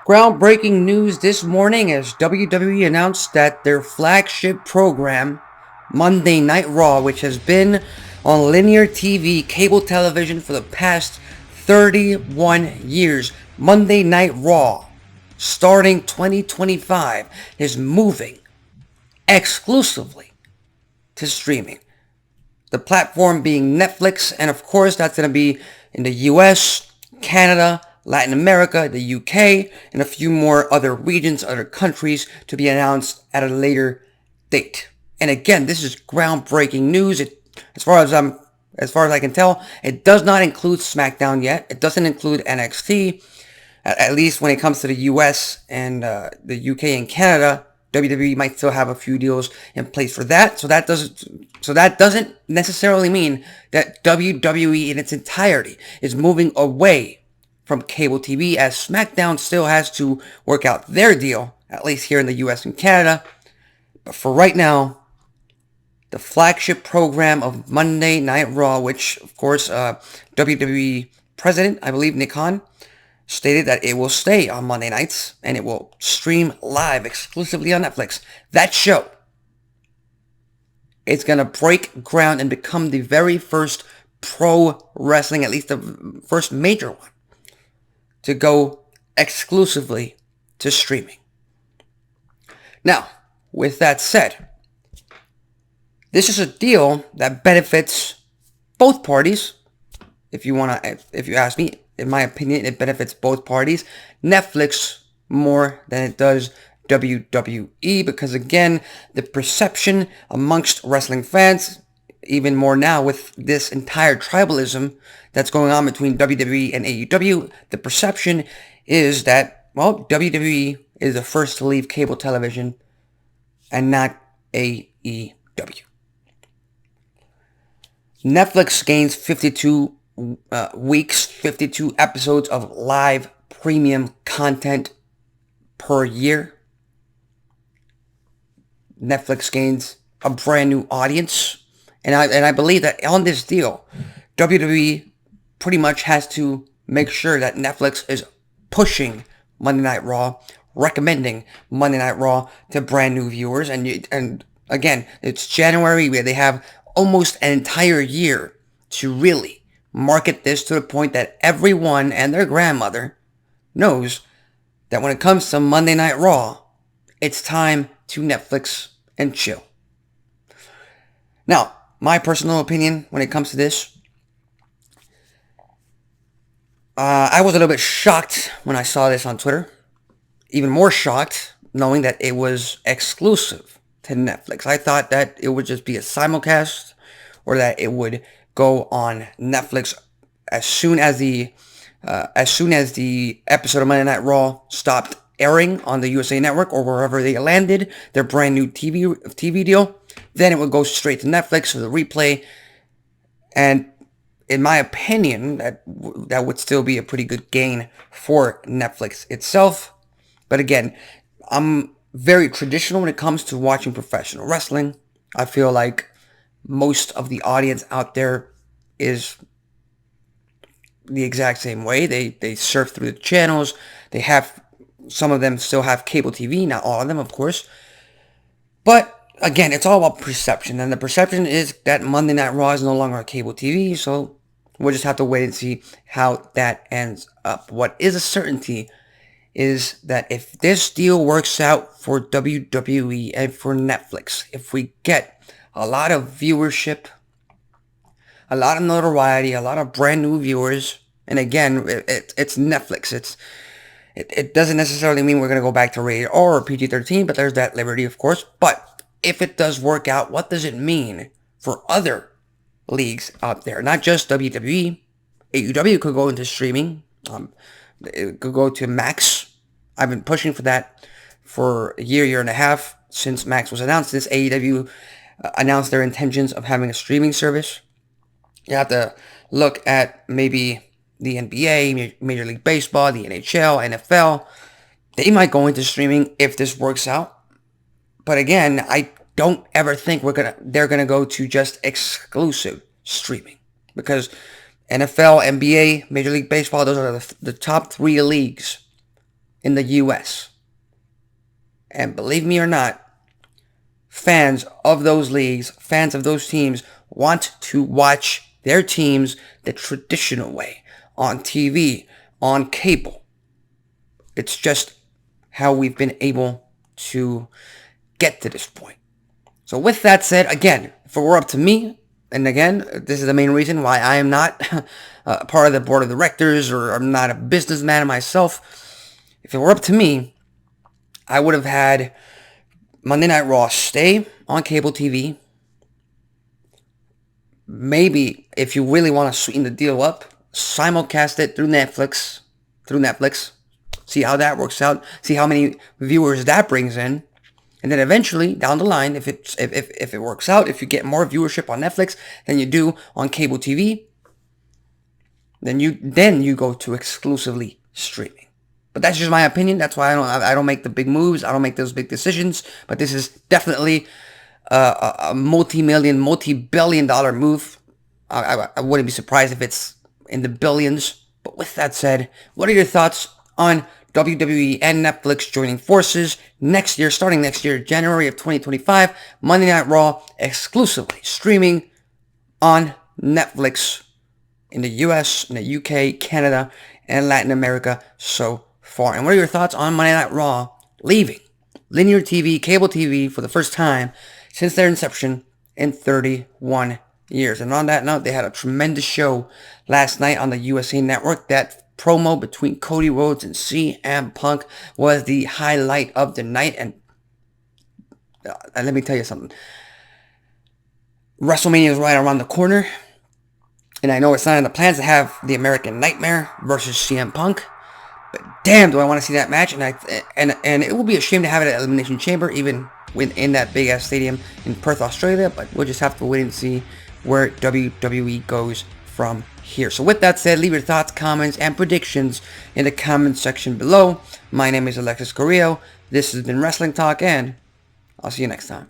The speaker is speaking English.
Groundbreaking news this morning as WWE announced that their flagship program, Monday Night Raw, which has been on linear TV, cable television for the past 31 years, Monday Night Raw, starting 2025, is moving exclusively to streaming. The platform being Netflix, and of course that's going to be in the US, Canada, Latin America, the UK, and a few more other regions, other countries to be announced at a later date. And again, this is groundbreaking news. As far as I can tell, it does not include SmackDown yet. It doesn't include NXT. At least when it comes to the US and the UK and Canada, WWE might still have a few deals in place for that. So that doesn't necessarily mean that WWE in its entirety is moving away from cable TV, as SmackDown still has to work out their deal, at least here in the US and Canada. But for right now, the flagship program of Monday Night Raw, which of course WWE president, I believe Nick Khan, stated that it will stay on Monday nights and it will stream live exclusively on Netflix. That show is going to break ground and become the very first pro wrestling, at least the first major one, to go exclusively to streaming. Now, with that said, this is a deal that benefits both parties. If you ask me, in my opinion, it benefits both parties. Netflix more than it does WWE, because again, the perception amongst wrestling fans, even more now with this entire tribalism that's going on between WWE and AEW, the perception is that, well, WWE is the first to leave cable television and not AEW. Netflix gains 52 weeks, 52 episodes of live premium content per year. Netflix gains a brand new audience. And I believe that on this deal, WWE pretty much has to make sure that Netflix is pushing Monday Night Raw, recommending Monday Night Raw to brand new viewers. And again, it's January where they have almost an entire year to really market this to the point that everyone and their grandmother knows that when it comes to Monday Night Raw, it's time to Netflix and chill. Now, my personal opinion when it comes to this, I was a little bit shocked when I saw this on Twitter. Even more shocked knowing that it was exclusive to Netflix. I thought that it would just be a simulcast, or that it would go on Netflix as soon as the episode of Monday Night Raw stopped airing on the USA Network or wherever they landed their brand new TV deal. Then it would go straight to Netflix for the replay. And in my opinion, that would still be a pretty good gain for Netflix itself. But again, I'm very traditional when it comes to watching professional wrestling. I feel like most of the audience out there is the exact same way. They surf through the channels. Some of them still have cable TV, not all of them, of course. But again, it's all about perception. And the perception is that Monday Night Raw is no longer on cable TV. So we'll just have to wait and see how that ends up. What is a certainty is that if this deal works out for WWE and for Netflix, if we get a lot of viewership, a lot of notoriety, a lot of brand new viewers, and again, it's Netflix. It doesn't necessarily mean we're going to go back to rated R or PG-13, but there's that liberty, of course. But if it does work out, what does it mean for other leagues out there? Not just WWE. AEW could go into streaming. It could go to Max. I've been pushing for that for a year and a half since Max was announced. This AEW announced their intentions of having a streaming service. You have to look at maybe the NBA, Major League Baseball, the NHL, NFL. They might go into streaming if this works out. But again, I don't ever think they're gonna go to just exclusive streaming, because NFL, NBA, Major League Baseball, those are the top three leagues in the US. And believe me or not, fans of those leagues, fans of those teams want to watch their teams the traditional way, on TV, on cable. It's just how we've been able to get to this point. So with that said, again, if it were up to me, and again, this is the main reason why I am not part of the board of directors, or I'm not a businessman myself. If it were up to me, I would have had Monday Night Raw stay on cable TV. Maybe, if you really want to sweeten the deal up, simulcast it through Netflix. See how that works out. See how many viewers that brings in. And then eventually, down the line, if it works out, if you get more viewership on Netflix than you do on cable TV, then you go to exclusively streaming. But that's just my opinion. That's why I don't make the big moves. I don't make those big decisions. But this is definitely a multi-million, multi-billion-dollar move. I wouldn't be surprised if it's in the billions. But with that said, what are your thoughts on WWE and Netflix joining forces next year, starting next year, January of 2025, Monday Night Raw exclusively streaming on Netflix in the US, in the UK, Canada, and Latin America so far? And what are your thoughts on Monday Night Raw leaving linear TV, cable TV for the first time since their inception in 31 years? And on that note, they had a tremendous show last night on the USA Network. That promo between Cody Rhodes and CM Punk was the highlight of the night. And let me tell you something. WrestleMania is right around the corner. And I know it's not in the plans to have the American Nightmare versus CM Punk. But damn, do I want to see that match. And it would be a shame to have it at Elimination Chamber, even within that big-ass stadium in Perth, Australia. But we'll just have to wait and see where WWE goes from here. So with that said, leave your thoughts, comments, and predictions in the comment section below. My name is Alexis Carrillo. This has been Wrestling Talk, and I'll see you next time.